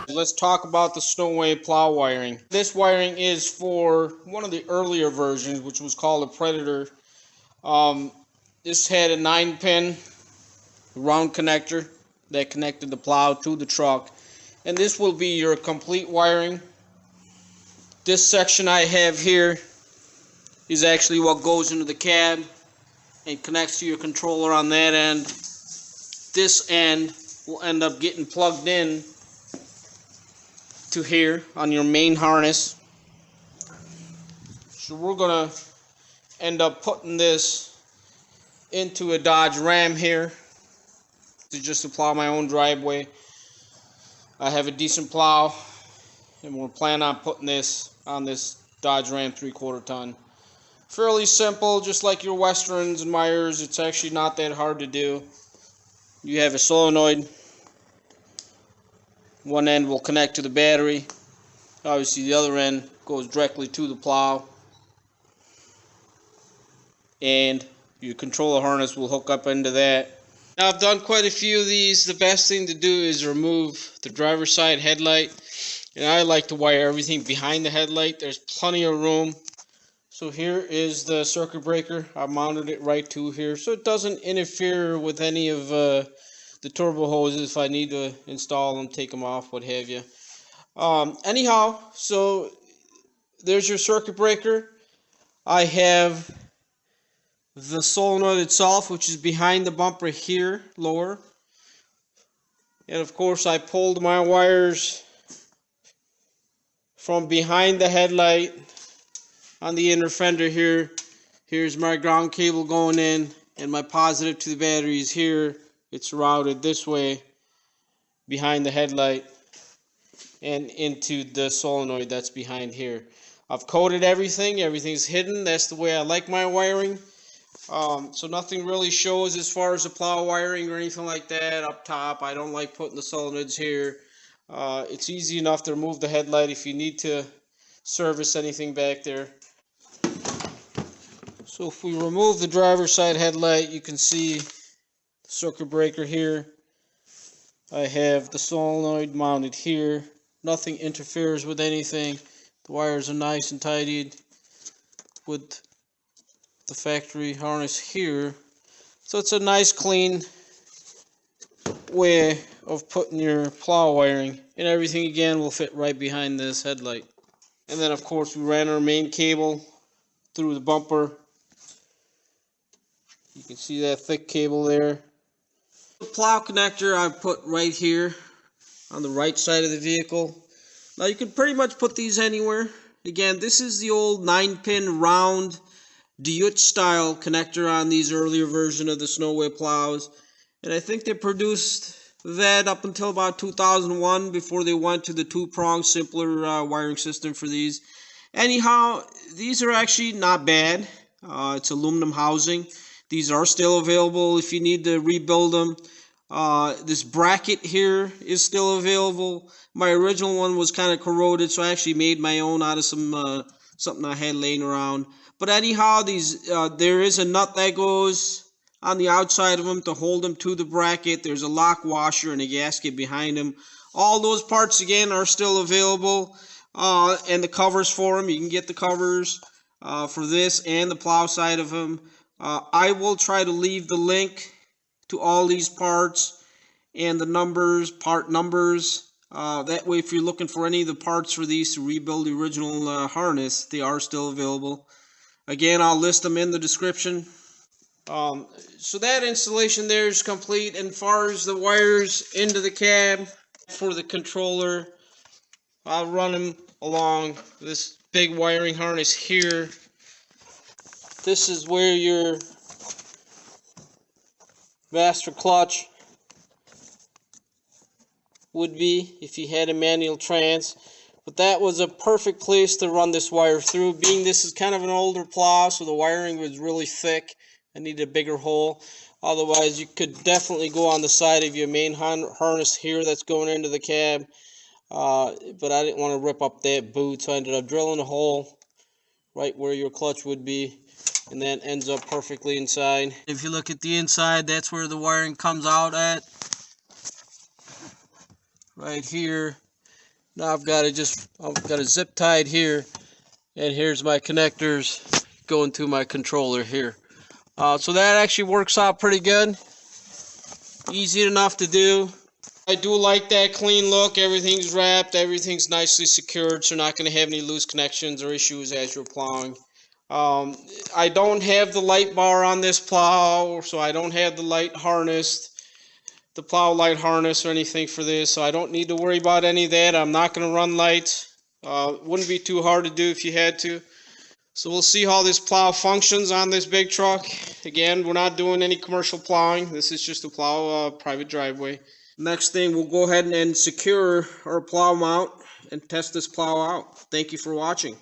Let's talk about the Snoway plow wiring. This wiring is for one of the earlier versions, which was called a Predator. This had a 9-pin round connector that connected the plow to the truck, and this will be your complete wiring. This section I have here is actually what goes into the cab and connects to your controller on that end. This end will end up getting plugged in to here on your main harness. So we're gonna end up putting this into a Dodge Ram here to just plow my own driveway. I have a decent plow, and we're planning on putting this on this Dodge Ram 3/4 ton. Fairly simple, just like your Westerns and Myers. It's actually not that hard to do. You have a solenoid. One end will connect to the battery. Obviously the other end goes directly to the plow. And your controller harness will hook up into that. Now I've done quite a few of these. The best thing to do is remove the driver's side headlight. And I like to wire everything behind the headlight. There's plenty of room. So here is the circuit breaker. I mounted it right to here, so it doesn't interfere with any of the turbo hoses. If I need to install them, take them off, what have you. Anyhow, so there's your circuit breaker. I have the solenoid itself, which is behind the bumper here, lower. And of course I pulled my wires from behind the headlight on the inner fender here. Here's my ground cable going in, and my positive to the battery is here. It's routed this way behind the headlight and into the solenoid that's behind here. I've coated everything. Everything's hidden. That's the way I like my wiring. So nothing really shows as far as the plow wiring or anything like that up top. I don't like putting the solenoids here. It's easy enough to remove the headlight if you need to service anything back there. So if we remove the driver's side headlight, you can see the circuit breaker here. I have the solenoid mounted here. Nothing interferes with anything. The wires are nice and tidied with the factory harness here. So it's a nice clean way of putting your plow wiring, and everything again will fit right behind this headlight. And then of course we ran our main cable through the bumper. You can see that thick cable there. The plow connector I put right here on the right side of the vehicle. Now you can pretty much put these anywhere. Again, this is the old 9-pin round Deutch style connector on these earlier version of the Sno-Way plows. And I think they produced that up until about 2001 before they went to the 2-prong simpler wiring system for these. Anyhow, these are actually not bad. It's aluminum housing. These are still available if you need to rebuild them. This bracket here is still available. My original one was kind of corroded, so I actually made my own out of some something I had laying around. But anyhow, these there is a nut that goes on the outside of them to hold them to the bracket. There's a lock washer and a gasket behind them. All those parts again are still available, and the covers for them. You can get the covers for this and the plow side of them. I will try to leave the link to all these parts and the numbers, part numbers. That way if you're looking for any of the parts for these to rebuild the original harness, they are still available. Again, I'll list them in the description. So that installation there is complete. And as far as the wires into the cab for the controller, I'll run them along this big wiring harness here. This is where your master clutch would be if you had a manual trans. But that was a perfect place to run this wire through. Being this is kind of an older plow, so the wiring was really thick. I needed a bigger hole. Otherwise, you could definitely go on the side of your main harness here that's going into the cab. But I didn't want to rip up that boot, so I ended up drilling a hole right where your clutch would be. And that ends up perfectly inside. If you look at the inside, that's where the wiring comes out at. Right here. Now I've got it zip tied here, and here's my connectors going to my controller here. So that actually works out pretty good. Easy enough to do. I do like that clean look. Everything's wrapped, everything's nicely secured, so you're not going to have any loose connections or issues as you're plowing. I don't have the light bar on this plow, so I don't have the light harness, the plow light harness or anything for this, so I don't need to worry about any of that. I'm not going to run lights. Wouldn't be too hard to do if you had to. So we'll see how this plow functions on this big truck. Again, we're not doing any commercial plowing. This is just a plow private driveway. Next thing, we'll go ahead and secure our plow mount and test this plow out. Thank you for watching.